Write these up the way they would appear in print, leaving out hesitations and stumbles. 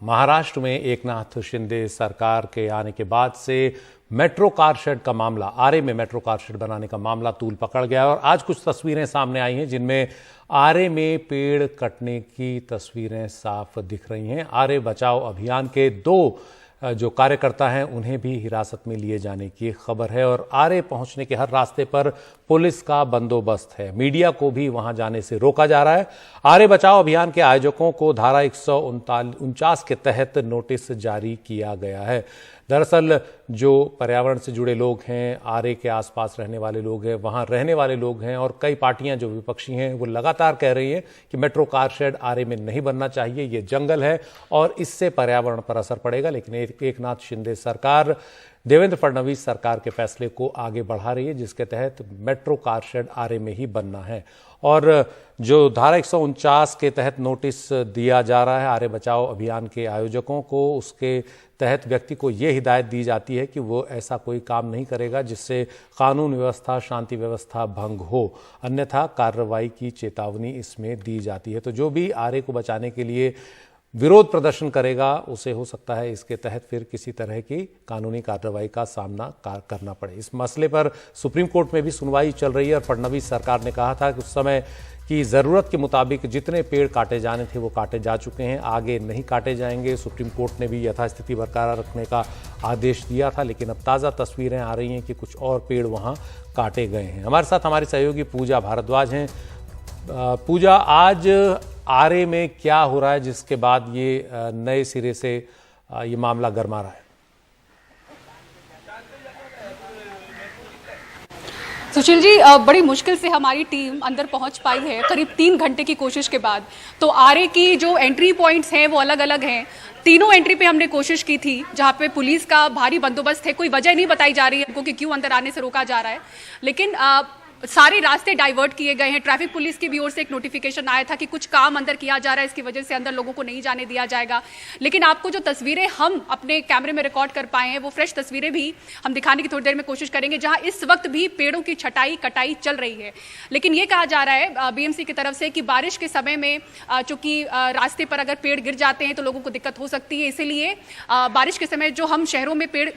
महाराष्ट्र में एकनाथ शिंदे सरकार के आने के बाद से मेट्रो कार शेड का मामला, आरे में मेट्रो कार शेड बनाने का मामला तूल पकड़ गया और आज कुछ तस्वीरें सामने आई हैं जिनमें आरे में पेड़ कटने की तस्वीरें साफ दिख रही हैं। आरे बचाओ अभियान के दो जो कार्यकर्ता हैं उन्हें भी हिरासत में लिए जाने की खबर है और आरे पहुंचने के हर रास्ते पर पुलिस का बंदोबस्त है। मीडिया को भी वहां जाने से रोका जा रहा है। आरे बचाओ अभियान के आयोजकों को धारा 149 के तहत नोटिस जारी किया गया है। दरअसल जो पर्यावरण से जुड़े लोग हैं, आरे के आसपास रहने वाले लोग हैं, वहां रहने वाले लोग हैं और कई पार्टियां जो विपक्षी हैं वो लगातार कह रही हैं कि मेट्रो कार शेड आरे में नहीं बनना चाहिए, ये जंगल है और इससे पर्यावरण पर असर पड़ेगा। लेकिन एकनाथ शिंदे सरकार देवेंद्र फडणवीस सरकार के फैसले को आगे बढ़ा रही है जिसके तहत मेट्रो कार शेड आरे में ही बनना है। और जो धारा 149 के तहत नोटिस दिया जा रहा है आरे बचाओ अभियान के आयोजकों को, उसके तहत व्यक्ति को ये हिदायत दी जाती है कि वो ऐसा कोई काम नहीं करेगा जिससे कानून व्यवस्था, शांति व्यवस्था भंग हो, अन्यथा कार्रवाई की चेतावनी इसमें दी जाती है। तो जो भी आरे को बचाने के लिए विरोध प्रदर्शन करेगा उसे हो सकता है इसके तहत फिर किसी तरह की कानूनी कार्रवाई का सामना करना पड़े। इस मसले पर सुप्रीम कोर्ट में भी सुनवाई चल रही है और फडणवीस सरकार ने कहा था कि उस समय की ज़रूरत के मुताबिक जितने पेड़ काटे जाने थे वो काटे जा चुके हैं, आगे नहीं काटे जाएंगे। सुप्रीम कोर्ट ने भी यथास्थिति बरकरार रखने का आदेश दिया था, लेकिन अब ताज़ा तस्वीरें आ रही हैं कि कुछ और पेड़ वहाँ काटे गए हैं। हमारे साथ हमारी सहयोगी पूजा भारद्वाज हैं। पूजा, आज आरे में क्या हो रहा है जिसके बाद ये नए सिरे से ये मामला गरमा रहा है? सुशील जी, बड़ी मुश्किल से हमारी टीम अंदर पहुंच पाई है करीब 3 घंटे की कोशिश के बाद। तो आरे की जो एंट्री पॉइंट्स हैं वो अलग अलग हैं। तीनों एंट्री पे हमने कोशिश की थी जहां पे पुलिस का भारी बंदोबस्त है। कोई वजह नहीं बताई जा रही है हमको कि क्यों अंदर आने से रोका जा रहा है, लेकिन सारे रास्ते डाइवर्ट किए गए हैं। ट्रैफिक पुलिस की भी ओर से एक नोटिफिकेशन आया था कि कुछ काम अंदर किया जा रहा है, इसकी वजह से अंदर लोगों को नहीं जाने दिया जाएगा। लेकिन आपको जो तस्वीरें हम अपने कैमरे में रिकॉर्ड कर पाए हैं वो फ्रेश तस्वीरें भी हम दिखाने की थोड़ी देर में कोशिश करेंगे, जहां इस वक्त भी पेड़ों की छटाई कटाई चल रही है। लेकिन ये कहा जा रहा है बीएमसी की तरफ से कि बारिश के समय में चूंकि रास्ते पर अगर पेड़ गिर जाते हैं तो लोगों को दिक्कत हो सकती है, इसीलिए बारिश के समय जो हम शहरों में पेड़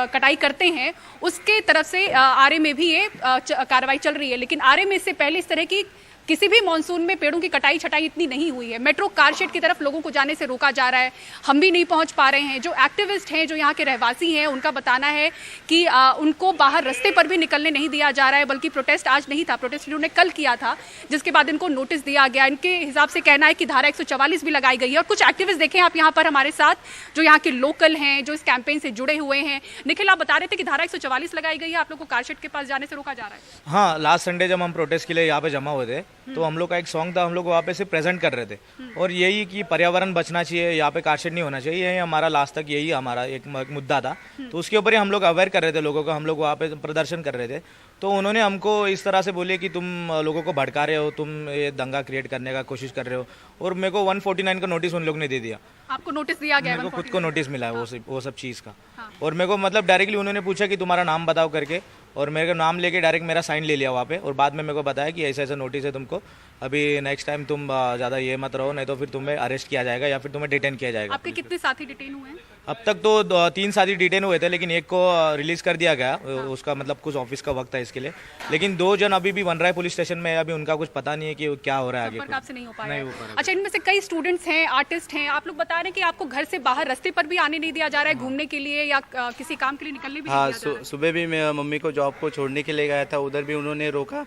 कटाई करते हैं उसके तरफ से आरे में भी ये कार्रवाई चल रही है। लेकिन आरे में इससे पहले इस तरह की किसी भी मॉनसून में पेड़ों की कटाई छटाई इतनी नहीं हुई है। मेट्रो कार शेड की तरफ लोगों को जाने से रोका जा रहा है, हम भी नहीं पहुंच पा रहे हैं। जो एक्टिविस्ट हैं, जो यहाँ के रहवासी हैं, उनका बताना है कि उनको बाहर रास्ते पर भी निकलने नहीं दिया जा रहा है, बल्कि प्रोटेस्ट आज नहीं था, प्रोटेस्ट इन्होंने कल किया था, जिसके बाद इनको नोटिस दिया गया। इनके हिसाब से कहना है कि धारा 144 भी लगाई गई है। और कुछ एक्टिविस्ट देखें आप यहाँ पर हमारे साथ, जो यहाँ के लोकल हैं, जो इस कैंपेन से जुड़े हुए हैं। निखिल, आप बता रहे थे कि धारा 144 लगाई गई है, आप लोग को कार शेड के पास जाने से रोका जा रहा है। हाँ, लास्ट संडे जब हम प्रोटेस्ट के लिए यहाँ पे जमा हुए थे तो हम लोग का एक सॉन्ग था, हम लोग वहाँ पे सिर्फ प्रेजेंट कर रहे थे और यही कि पर्यावरण बचना चाहिए, यहाँ पे कार शेड नहीं होना चाहिए, यही हमारा लास्ट तक यही हमारा एक मुद्दा था। तो उसके ऊपर ही हम लोग अवेयर कर रहे थे लोगों को, हम लोग वहाँ पे प्रदर्शन कर रहे थे। तो उन्होंने हमको इस तरह से बोले कि तुम लोगों को भड़का रहे हो, तुम ये दंगा क्रिएट करने का कोशिश कर रहे हो, और मेरे को 149 का नोटिस उन लोग ने दे दिया। आपको नोटिस दिया गया? मेरे को खुद को नोटिस मिला है वो सब चीज़ का। और मेरे को मतलब डायरेक्टली उन्होंने पूछा कि तुम्हारा नाम बताओ करके, और मेरे नाम लेके डायरेक्ट मेरा साइन ले लिया वहाँ पे, और बाद में मेरे को बताया कि ऐसा ऐसा नोटिस है तुमको, अभी नेक्स्ट टाइम तुम ज़्यादा ये मत रहो, नहीं तो फिर तुम्हें अरेस्ट किया जाएगा या फिर तुम्हें डिटेन किया जाएगा। आपके कितने साथी डिटेन हुए हैं? अब तक तो 3 साथी डिटेन हुए थे, लेकिन एक को रिलीज कर दिया गया। उसका मतलब कुछ ऑफिस का वक्त है इसके लिए। लेकिन 2 जन अभी भी वनराय पुलिस स्टेशन में, अभी उनका कुछ पता नहीं है कि क्या हो रहा है आगे। आपसे नहीं हो पाया? अच्छा, इनमें से कई स्टूडेंट्स हैं, आर्टिस्ट हैं, आप लोग बता रहे हैं कि आपको घर से बाहर रास्ते पर भी आने नहीं दिया जा रहा है घूमने के लिए या किसी काम के लिए निकलने भी नहीं दिया जा रहा है? सुबह भी मैं मम्मी को जॉब को छोड़ने के लिए गया था, उधर भी उन्होंने रोका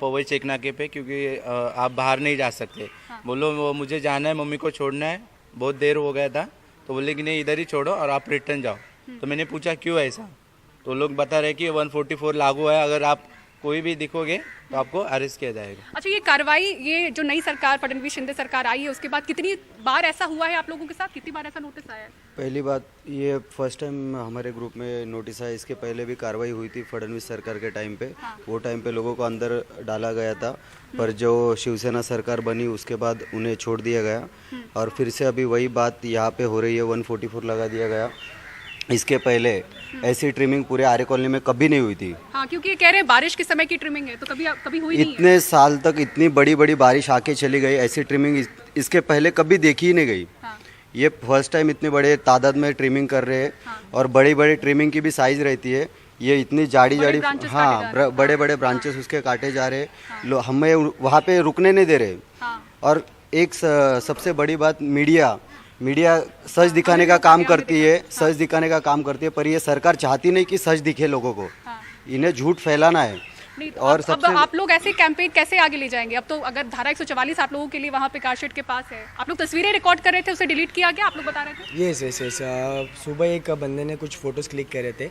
पवई चेक नाके पे, क्योंकि आप बाहर नहीं जा सकते। बोलो मुझे जाना है, मम्मी को छोड़ना है, बहुत देर हो गया था, तो बोले कि नहीं इधर ही छोड़ो और आप रिटर्न जाओ। तो मैंने पूछा क्यों ऐसा, तो लोग बता रहे कि 144 लागू है, अगर आप कोई भी दिखोगे तो आपको अरेस्ट किया जाएगा। अच्छा, ये कार्रवाई, ये जो नई सरकार फडणवीस शिंदे सरकार आई है उसके बाद कितनी बार ऐसा हुआ है आप लोगों के साथ? कितनी बार ऐसा नोटिस आया है? पहली बात, ये फर्स्ट टाइम हमारे ग्रुप में नोटिस आया। इसके पहले भी कार्रवाई हुई थी फडणवीस सरकार के टाइम पे। वो टाइम पे लोगों को अंदर डाला गया था, पर जो शिवसेना सरकार बनी उसके बाद उन्हें छोड़ दिया गया, और फिर से अभी वही बात यहाँ पे हो रही है, 144 लगा दिया गया। इसके पहले ऐसी ट्रिमिंग पूरे आरे कॉलोनी में कभी नहीं हुई थी। हाँ, क्योंकि ये कह रहे हैं बारिश के समय की ट्रिमिंग है, तो कभी हुई नहीं है। इतने साल तक इतनी बड़ी बड़ी बारिश आके चली गई, ऐसी ट्रिमिंग इसके पहले कभी देखी ही नहीं गई। ये फर्स्ट टाइम इतने बड़े तादाद में ट्रिमिंग कर रहे हैं और बड़ी बड़ी ट्रिमिंग की भी साइज रहती है। ये इतनी जाड़ी बड़े जाड़ी branches काटे जा रहे हैं। बड़े बड़े ब्रांचेस उसके काटे जा रहे हैं। हमें वहाँ पे रुकने नहीं दे रहे। और एक सबसे बड़ी बात, मीडिया सच दिखाने का काम करती है, सच दिखाने का काम करती है, पर ये सरकार चाहती नहीं कि सच दिखे लोगों को। इन्हें झूठ फैलाना है। नहीं तो और अब आप लोग ऐसे कैंपेन कैसे आगे ले जाएंगे? अब तो अगर धारा 144 आप लोगों के लिए वहाँ पे कारशेड के पास है, आप लोग तस्वीरें रिकॉर्ड कर रहे थे, उसे डिलीट किया गया, आप लोग बता रहे थे? यस सुबह एक बंदे ने कुछ फोटोज क्लिक करे थे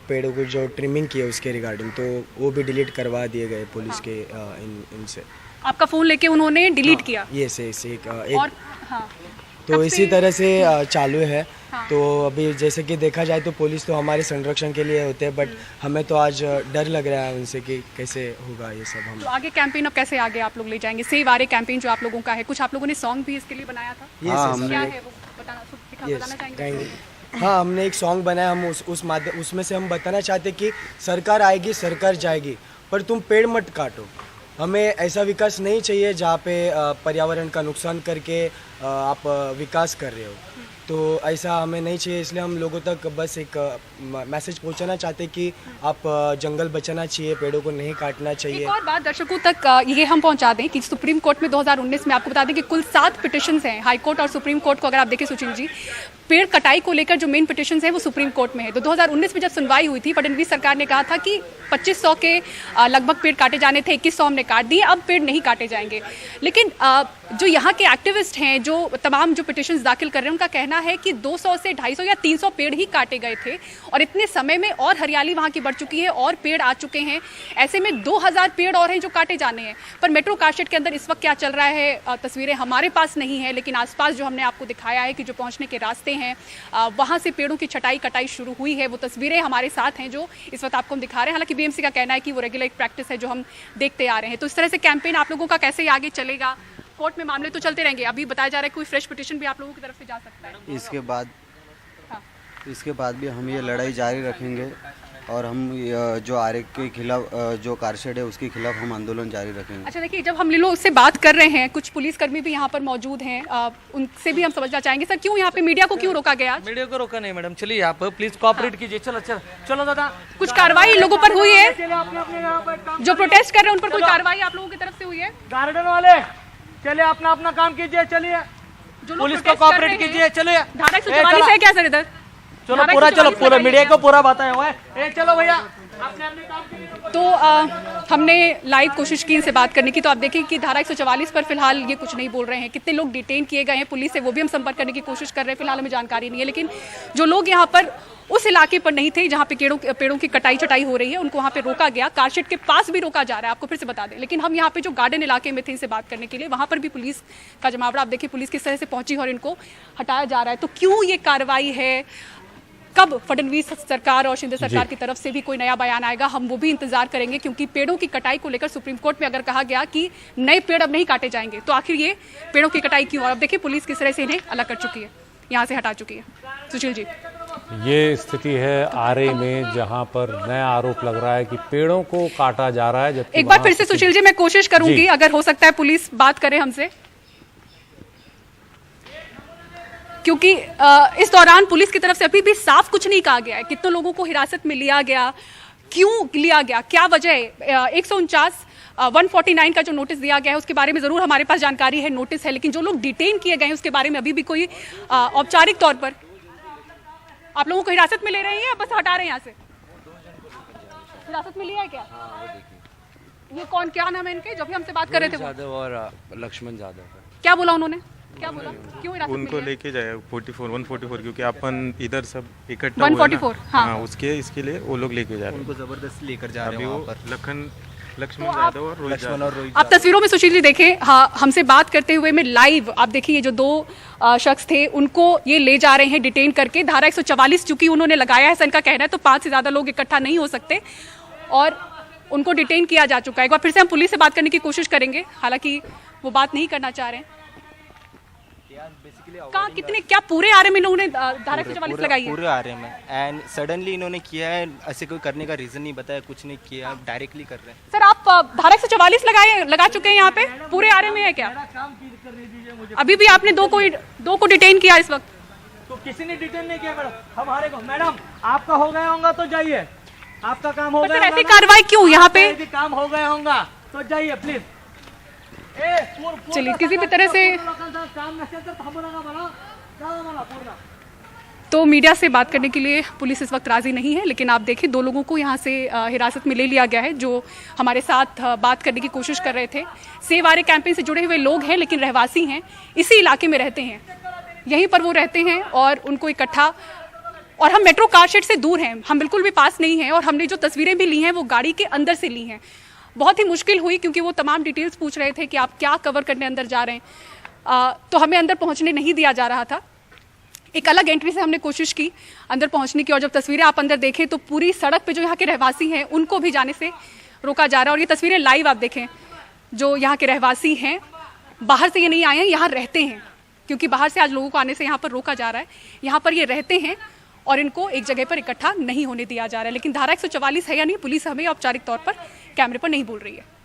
पेड़ों को जो ट्रिमिंग की है उसके रिगार्डिंग, तो वो भी डिलीट करवा दिए गए पुलिस के इनसे। आपका फ़ोन लेके उन्होंने डिलीट किया? यस और हाँ, तो इसी तरह से चालू है। तो अभी जैसे कि देखा जाए तो पुलिस तो हमारे संरक्षण के लिए होते हैं, बट हमें तो आज डर लग रहा है उनसे कि कैसे होगा ये सब। हम तो आगे कैंपेन अब कैसे आगे आप लोग ले जाएंगे? सेव आरे कैंपेन जो आप लोगों का है, कुछ आप लोगों ने सॉन्ग भी इसके लिए बनाया था? क्या है वो बताना चाहेंगे? हाँ, हमने एक सॉन्ग बनाया। हम उसमें से हम बताना चाहते कि सरकार आएगी, सरकार जाएगी, पर तुम पेड़ मत काटो। हमें ऐसा विकास नहीं चाहिए जहाँ पे पर्यावरण का नुकसान करके आप विकास कर रहे हो। तो ऐसा हमें नहीं चाहिए, इसलिए हम लोगों तक बस एक मैसेज पहुंचाना चाहते कि आप जंगल बचाना चाहिए, पेड़ों को नहीं काटना चाहिए। एक और बात दर्शकों तक ये हम पहुंचा दें कि सुप्रीम कोर्ट में 2019 में आपको बता दें कि कुल 7 पिटिशंस हैं हाई कोर्ट और सुप्रीम कोर्ट को। अगर आप देखें सुशील जी, पेड़ कटाई को लेकर जो मेन पिटिशंस हैं वो सुप्रीम कोर्ट में है। तो 2019 में जब सुनवाई हुई थी, फडणवीस सरकार ने कहा था कि 2500 के लगभग पेड़ काटे जाने थे, 2100 हमने काट दिए, अब पेड़ नहीं काटे जाएंगे। लेकिन जो यहाँ के एक्टिविस्ट हैं, जो तमाम जो पिटिशंस दाखिल कर रहे हैं, उनका कहना है कि 200 से 250 या 300 पेड़ ही काटे गए थे और इतने समय में और हरियाली वहाँ की बढ़ चुकी है और पेड़ आ चुके हैं। ऐसे में 2000 पेड़ और हैं जो काटे जाने हैं। पर मेट्रो कारशेड के अंदर इस वक्त क्या चल रहा है, तस्वीरें हमारे पास नहीं है, लेकिन आसपास जो हमने आपको दिखाया है कि जो पहुँचने के रास्ते हैं वहाँ से पेड़ों की छटाई कटाई शुरू हुई है। वो तस्वीरें हमारे साथ हैं जो इस वक्त आपको हम दिखा रहे हैं। हालांकि बीएमसी का कहना है कि वो रेगुलर एक प्रैक्टिस है जो हम देखते आ रहे हैं। तो इस तरह से कैंपेन आप लोगों का कैसे आगे चलेगा? कोर्ट में मामले तो चलते रहेंगे, अभी बताया जा रहा है कोई फ्रेश पिटीशन भी आप लोगों की तरफ से जा सकता है। इसके बाद भी हम ये लड़ाई जारी रखेंगे और हम जो आरे के खिलाफ, जो कारशेड है उसके खिलाफ हम आंदोलन जारी रखेंगे। अच्छा देखिए, जब हम लोग उससे बात कर रहे हैं, कुछ पुलिसकर्मी भी यहाँ पर मौजूद हैं, उनसे भी हम समझना चाहेंगे। सर, क्यों यहाँ पे मीडिया को क्यों रोका गया? मीडिया को रोका नहीं मैडम, चलिए आप प्लीज कोऑपरेट कीजिए। चलो चलो चलो दादा, कुछ कार्रवाई लोगों पर हुई है? जो प्रोटेस्ट कर रहे हैं उन पर कोई कार्रवाई आप लोगों की तरफ से हुई है? गार्डन वाले चलिए अपना अपना काम कीजिए, चलिए पुलिस को कोऑपरेट कीजिए। चलिए धारा 144 है क्या सर इधर? चलो पूरा, चलो पूरा मीडिया को पूरा बताया हुआ है। चलो भैया अपने अपने काम के लिए। तो हमने लाइव कोशिश की इनसे बात करने की, तो आप देखिए कि धारा 144 पर फिलहाल ये कुछ नहीं बोल रहे हैं। कितने लोग डिटेन किए गए हैं पुलिस से, वो भी हम संपर्क करने की कोशिश कर रहे हैं। फिलहाल हमें जानकारी नहीं है, लेकिन जो लोग यहाँ पर उस इलाके पर नहीं थे जहाँ पे पेड़ों की कटाई छटाई हो रही है, उनको वहाँ पे रोका गया। कारशेड के पास भी रोका जा रहा है, आपको फिर से बता दें। लेकिन हम यहाँ पे जो गार्डन इलाके में थे इनसे बात करने के लिए, वहाँ पर भी पुलिस का जमावड़ा, आप देखिए पुलिस किस तरह से पहुंची और इनको हटाया जा रहा है। तो क्यों ये कार्रवाई है? कब फडणवीस सरकार और शिंदे सरकार की तरफ से भी कोई नया बयान आएगा, हम वो भी इंतजार करेंगे। क्योंकि पेड़ों की कटाई को लेकर सुप्रीम कोर्ट में अगर कहा गया कि नए पेड़ अब नहीं काटे जाएंगे, तो आखिर ये पेड़ों की कटाई क्यों? और अब देखिए पुलिस किस तरह से इन्हें अलग कर चुकी है, यहाँ से हटा चुकी है। सुशील जी, ये स्थिति है आरे में, जहां पर नया आरोप लग रहा है कि पेड़ों को काटा जा रहा है। जबकि एक बार फिर से सुशील जी मैं कोशिश करूंगी, अगर हो सकता है पुलिस बात करे हमसे, क्योंकि इस दौरान पुलिस की तरफ से अभी भी साफ कुछ नहीं कहा गया है। कितने लोगों को हिरासत में लिया गया, क्यों लिया गया, क्या वजह है? 149 का जो नोटिस दिया गया है उसके बारे में जरूर हमारे पास जानकारी है, नोटिस है, लेकिन जो लोग डिटेन किए गए हैं उसके बारे में अभी भी कोई औपचारिक तौर पर आप लोगों को हिरासत में ले रहे हैं या बस हटा रहे हैं यहाँ से? हिरासत में लिया है क्या? ये कौन, क्या नाम है इनके जो भी हमसे बात कर रहे थे? यादव और लक्ष्मण यादव। क्या बोला उन्होंने, क्या बोला, क्यों हिरासत में उनको लिया? लेके जाए 144 क्योंकि अपन इधर सब इकट्ठा 144, हाँ, उसके इसके लिए वो लोग लेके जा रहे हैं। उनको जबरदस्ती लेकर जा रहे अभी हैं वो वहाँ पर। लक्ष्मण यादव और रोहित यादव। आप तस्वीरों में सुशील जी देखें, हाँ, हमसे बात करते हुए में लाइव आप देखिए ये जो दो शख्स थे उनको ये ले जा रहे हैं डिटेन करके। धारा 144 चूंकि उन्होंने लगाया है, इनका कहना है, तो 5 से ज्यादा लोग इकट्ठा नहीं हो सकते और उनको डिटेन किया जा चुका है। एक बार फिर से हम पुलिस से बात करने की कोशिश करेंगे, हालांकि वो बात नहीं करना चाह रहे हैं। कहाँ कितने क्या पूरे आरे में लोगों ने धारा 144 लगाई है? पूरे आ रहे हैं एंड सडनली इन्होंने किया है, ऐसे कोई करने का रीजन नहीं बताया, कुछ नहीं किया, डायरेक्टली कर रहे हैं। सर आप धारा 144 लगा चुके हैं यहाँ पे, पूरे आरे में है क्या? अभी भी आपने दो को डिटेन किया इस वक्त? तो किसी ने डिटेन नहीं किया मैडम, हमारे को। मैडम आपका हो गया होगा तो जाइए, आपका काम हो गया। ऐसी कार्रवाई क्यों यहाँ पे? काम हो गया होगा तो जाइए प्लीज। चलिए किसी भी तरह से तो मीडिया से बात करने के लिए पुलिस इस वक्त राजी नहीं है, लेकिन आप देखिए 2 लोगों को यहाँ से हिरासत में ले लिया गया है जो हमारे साथ बात करने की कोशिश कर रहे थे। सेव आरे कैंपेन से जुड़े हुए लोग हैं लेकिन रहवासी हैं, इसी इलाके में रहते हैं, यहीं पर वो रहते हैं और उनको इकट्ठा, और हम मेट्रो कार शेड से दूर हैं, हम बिल्कुल भी पास नहीं हैं, और हमने जो तस्वीरें भी ली हैं वो गाड़ी के अंदर से ली हैं। बहुत ही मुश्किल हुई क्योंकि वो तमाम डिटेल्स पूछ रहे थे कि आप क्या कवर करने अंदर जा रहे हैं, तो हमें अंदर पहुंचने नहीं दिया जा रहा था। एक अलग एंट्री से हमने कोशिश की अंदर पहुंचने की, और जब तस्वीरें आप अंदर देखें तो पूरी सड़क पे जो यहाँ के रहवासी हैं उनको भी जाने से रोका जा रहा है। और ये तस्वीरें लाइव आप देखें, जो यहाँ के रहवासी हैं बाहर से ये नहीं आए हैं, यहाँ रहते हैं, क्योंकि बाहर से आज लोगों को आने से यहाँ पर रोका जा रहा है। यहाँ पर ये रहते हैं और इनको एक जगह पर इकट्ठा नहीं होने दिया जा रहा है। लेकिन धारा 144 है या नहीं, पुलिस हमें औपचारिक तौर पर कैमरे पर नहीं बोल रही है।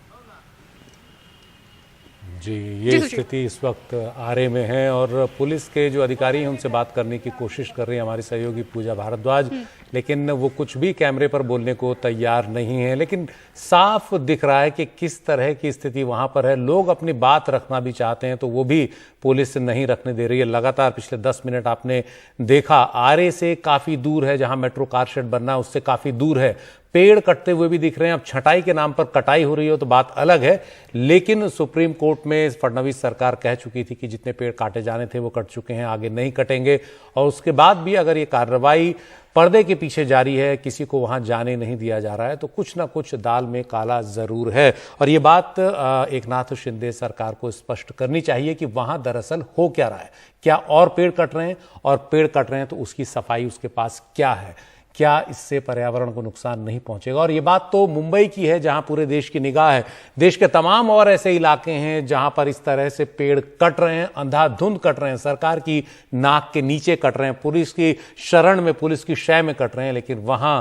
जी, ये स्थिति इस वक्त आरे में है और पुलिस के जो अधिकारी हैं उनसे बात करने की कोशिश कर रही है हमारी सहयोगी पूजा भारद्वाज, लेकिन वो कुछ भी कैमरे पर बोलने को तैयार नहीं है। लेकिन साफ दिख रहा है कि किस तरह की स्थिति वहां पर है। लोग अपनी बात रखना भी चाहते हैं तो वो भी पुलिस नहीं रखने दे रही है। लगातार पिछले 10 मिनट आपने देखा, आरे से काफी दूर है, जहां मेट्रो कार शेड बनना है उससे काफी दूर है, पेड़ कटते हुए भी दिख रहे हैं। अब छटाई के नाम पर कटाई हो रही हो तो बात अलग है, लेकिन सुप्रीम कोर्ट में फडणवीस सरकार कह चुकी थी कि जितने पेड़ काटे जाने थे वो कट चुके हैं, आगे नहीं कटेंगे। और उसके बाद भी अगर ये कार्रवाई पर्दे के पीछे जारी है, किसी को वहां जाने नहीं दिया जा रहा है, तो कुछ ना कुछ दाल में काला जरूर है। और ये बात एकनाथ शिंदे सरकार को स्पष्ट करनी चाहिए कि वहां दरअसल हो क्या रहा है। क्या और पेड़ कट रहे हैं, और पेड़ कट रहे हैं तो उसकी सफाई उसके पास क्या है, क्या इससे पर्यावरण को नुकसान नहीं पहुंचेगा। और ये बात तो मुंबई की है जहां पूरे देश की निगाह है। देश के तमाम और ऐसे इलाके हैं जहां पर इस तरह से पेड़ कट रहे हैं, अंधाधुंध कट रहे हैं, सरकार की नाक के नीचे कट रहे हैं, पुलिस की शरण में, पुलिस की शय में कट रहे हैं, लेकिन वहां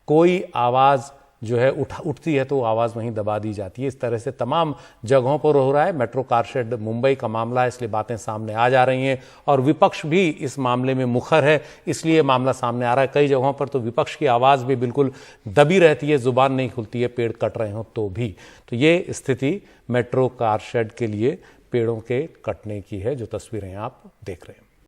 कोई आवाज जो है उठती है तो आवाज वहीं दबा दी जाती है। इस तरह से तमाम जगहों पर हो रहा है। मेट्रो कार शेड मुंबई का मामला है, इसलिए बातें सामने आ जा रही हैं और विपक्ष भी इस मामले में मुखर है, इसलिए मामला सामने आ रहा है। कई जगहों पर तो विपक्ष की आवाज भी बिल्कुल दबी रहती है, जुबान नहीं खुलती है पेड़ कट रहे हो तो भी। तो ये स्थिति मेट्रो कार शेड के लिए पेड़ों के कटने की है, जो तस्वीरें आप देख रहे हैं।